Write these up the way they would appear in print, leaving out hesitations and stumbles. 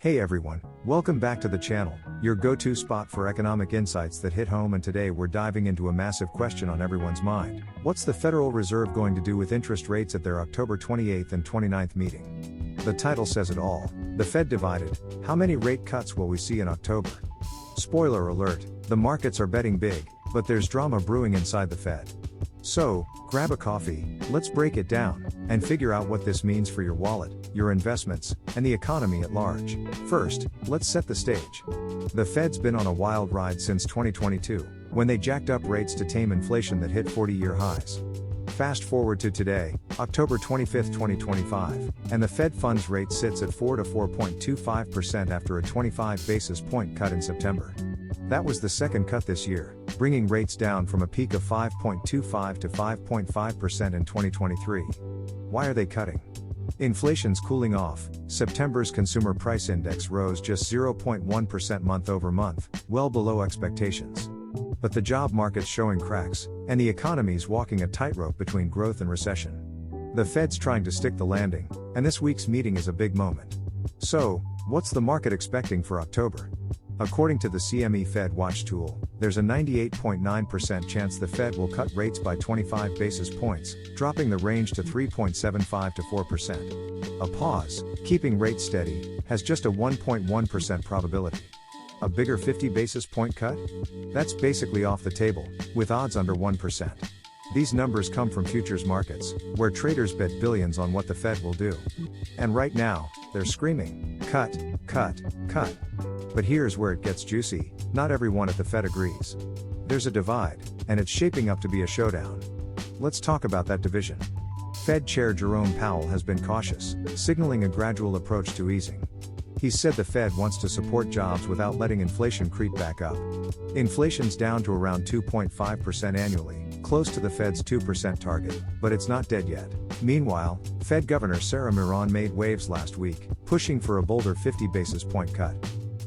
Hey everyone, welcome back to the channel, your go-to spot for economic insights that hit home, and today we're diving into a massive question on everyone's mind. What's the Federal Reserve going to do with interest rates at their October 28th and 29th meeting? The title says it all. The Fed divided. How many rate cuts will we see in October? Spoiler alert, the markets are betting big, but there's drama brewing inside the Fed. So, grab a coffee, let's break it down, and figure out what this means for your wallet, your investments, and the economy at large. First, let's set the stage. The Fed's been on a wild ride since 2022, when they jacked up rates to tame inflation that hit 40-year highs. Fast forward to today, October 25, 2025, and the Fed funds rate sits at 4 to 4.25% after a 25 basis point cut in September. That was the second cut this year, bringing rates down from a peak of 5.25 to 5.5% in 2023. Why are they cutting? Inflation's cooling off. September's consumer price index rose just 0.1% month over month, well below expectations. But the job market's showing cracks, and the economy's walking a tightrope between growth and recession. The Fed's trying to stick the landing, and this week's meeting is a big moment. So, what's the market expecting for October? According to the CME FedWatch tool, there's a 98.9% chance the Fed will cut rates by 25 basis points, dropping the range to 3.75 to 4%. A pause, keeping rates steady, has just a 1.1% probability. A bigger 50 basis point cut? That's basically off the table, with odds under 1%. These numbers come from futures markets, where traders bet billions on what the Fed will do. And right now, they're screaming, cut, cut, cut. But here's where it gets juicy, not everyone at the Fed agrees. There's a divide, and it's shaping up to be a showdown. Let's talk about that division. Fed Chair Jerome Powell has been cautious, signaling a gradual approach to easing. He's said the Fed wants to support jobs without letting inflation creep back up. Inflation's down to around 2.5% annually, close to the Fed's 2% target, but it's not dead yet. Meanwhile, Fed Governor Jerome made waves last week, pushing for a bolder 50 basis point cut.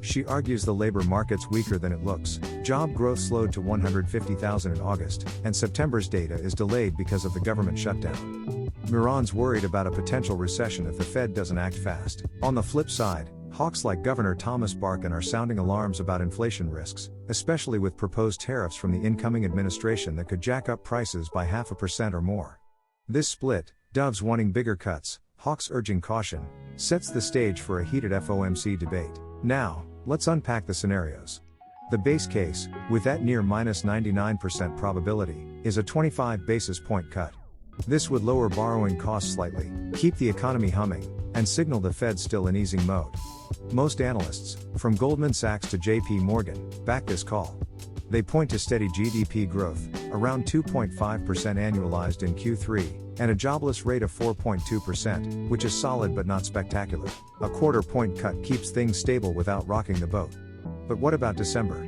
She argues the labor market's weaker than it looks. Job growth slowed to 150,000 in August, and September's data is delayed because of the government shutdown. Jerome's worried about a potential recession if the Fed doesn't act fast. On the flip side, hawks like Governor Thomas Barkin are sounding alarms about inflation risks, especially with proposed tariffs from the incoming administration that could jack up prices by 0.5% or more. This split, doves wanting bigger cuts, hawks urging caution, sets the stage for a heated FOMC debate. Now, let's unpack the scenarios. The base case, with that near minus 99% probability, is a 25 basis point cut. This would lower borrowing costs slightly, keep the economy humming, and signal the Fed's still in easing mode. Most analysts, from Goldman Sachs to JP Morgan, back this call. They point to steady GDP growth, around 2.5% annualized in Q3, and a jobless rate of 4.2%, which is solid but not spectacular. A quarter-point cut keeps things stable without rocking the boat. But what about December?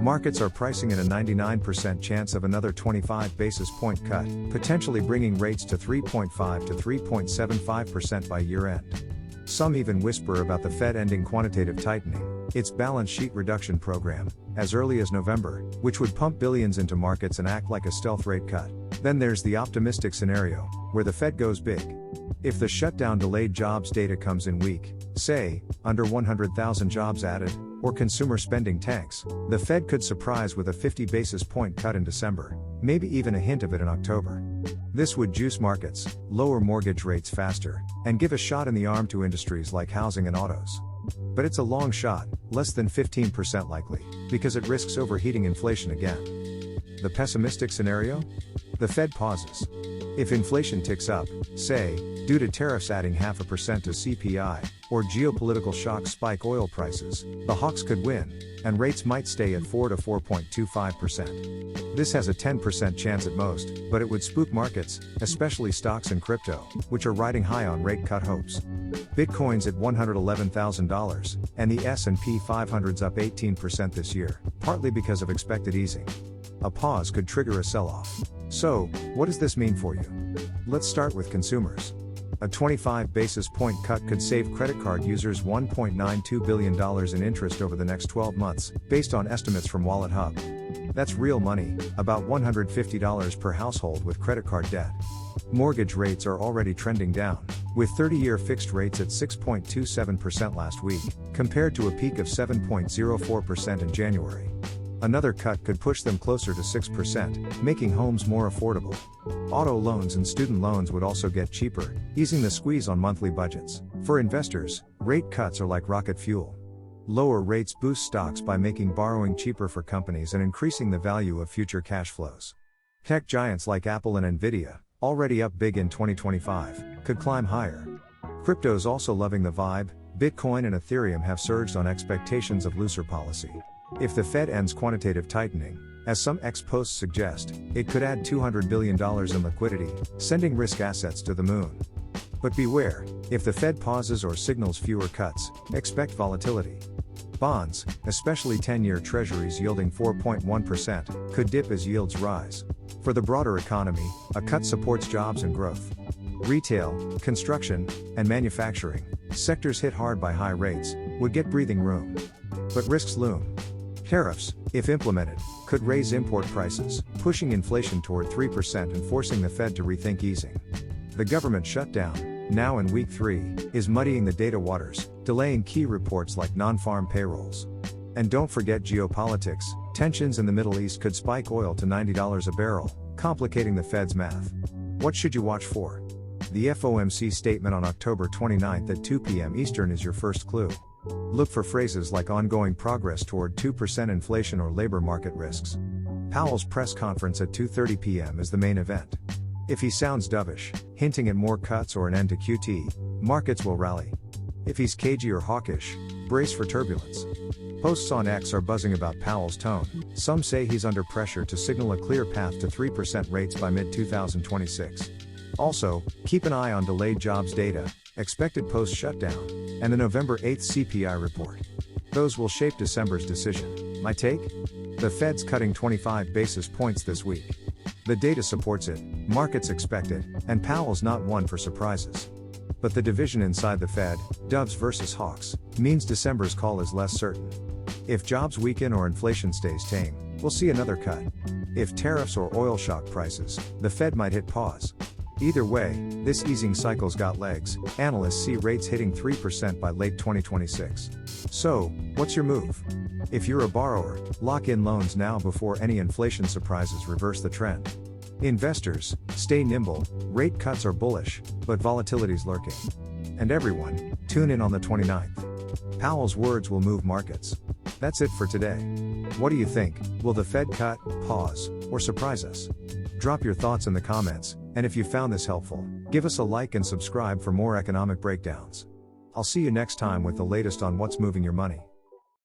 Markets are pricing in a 99% chance of another 25 basis point cut, potentially bringing rates to 3.5 to 3.75% by year-end. Some even whisper about the Fed ending quantitative tightening, its balance sheet reduction program, as early as November, which would pump billions into markets and act like a stealth rate cut. Then there's the optimistic scenario, where the Fed goes big. If the shutdown delayed jobs data comes in weak, say, under 100,000 jobs added, or consumer spending tanks, the Fed could surprise with a 50 basis point cut in December, maybe even a hint of it in October. This would juice markets, lower mortgage rates faster, and give a shot in the arm to industries like housing and autos. But it's a long shot, less than 15% likely, because it risks overheating inflation again. The pessimistic scenario? The Fed pauses. If inflation ticks up, say, due to tariffs adding 0.5% to CPI, or geopolitical shocks spike oil prices, the hawks could win, and rates might stay at 4 to 4.25%. This has a 10% chance at most, but it would spook markets, especially stocks and crypto, which are riding high on rate cut hopes. Bitcoin's at $111,000, and the S&P 500's up 18% this year, partly because of expected easing. A pause could trigger a sell-off. So, what does this mean for you? Let's start with consumers. A 25 basis point cut could save credit card users $1.92 billion in interest over the next 12 months, based on estimates from Wallet Hub. That's real money, about $150 per household with credit card debt. Mortgage rates are already trending down, with 30-year fixed rates at 6.27% last week, compared to a peak of 7.04% in January. Another cut could push them closer to 6%, making homes more affordable. Auto loans and student loans would also get cheaper, easing the squeeze on monthly budgets. For investors, rate cuts are like rocket fuel. Lower rates boost stocks by making borrowing cheaper for companies and increasing the value of future cash flows. Tech giants like Apple and Nvidia, already up big in 2025, could climb higher. Crypto's also loving the vibe. Bitcoin and Ethereum have surged on expectations of looser policy. If the Fed ends quantitative tightening, as some ex-posts suggest, it could add $200 billion in liquidity, sending risk assets to the moon. But beware, if the Fed pauses or signals fewer cuts, expect volatility. Bonds, especially 10-year treasuries yielding 4.1%, could dip as yields rise. For the broader economy, a cut supports jobs and growth. Retail, construction, and manufacturing, sectors hit hard by high rates, would get breathing room. But risks loom. Tariffs, if implemented, could raise import prices, pushing inflation toward 3% and forcing the Fed to rethink easing. The government shutdown, now in week 3, is muddying the data waters, delaying key reports like non-farm payrolls. And don't forget geopolitics, tensions in the Middle East could spike oil to $90 a barrel, complicating the Fed's math. What should you watch for? The FOMC statement on October 29 at 2 p.m. Eastern is your first clue. Look for phrases like ongoing progress toward 2% inflation or labor market risks. Powell's press conference at 2:30 p.m. is the main event. If he sounds dovish, hinting at more cuts or an end to QT, markets will rally. If he's cagey or hawkish, brace for turbulence. Posts on X are buzzing about Powell's tone. Some say he's under pressure to signal a clear path to 3% rates by mid-2026. Also, keep an eye on delayed jobs data, expected post-shutdown, and the November 8 CPI report. Those will shape December's decision. My take? The Fed's cutting 25 basis points this week. The data supports it, markets expect it, and Powell's not one for surprises. But the division inside the Fed, doves versus hawks, means December's call is less certain. If jobs weaken or inflation stays tame, we'll see another cut. If tariffs or oil shock prices, the Fed might hit pause. Either way, this easing cycle's got legs. Analysts see rates hitting 3% by late 2026. So, what's your move? If you're a borrower, lock in loans now before any inflation surprises reverse the trend. Investors, stay nimble. Rate cuts are bullish, but volatility's lurking. And everyone, tune in on the 29th. Powell's words will move markets. That's it for today. What do you think? Will the Fed cut, pause, or surprise us? Drop your thoughts in the comments, and if you found this helpful, give us a like and subscribe for more economic breakdowns. I'll see you next time with the latest on what's moving your money.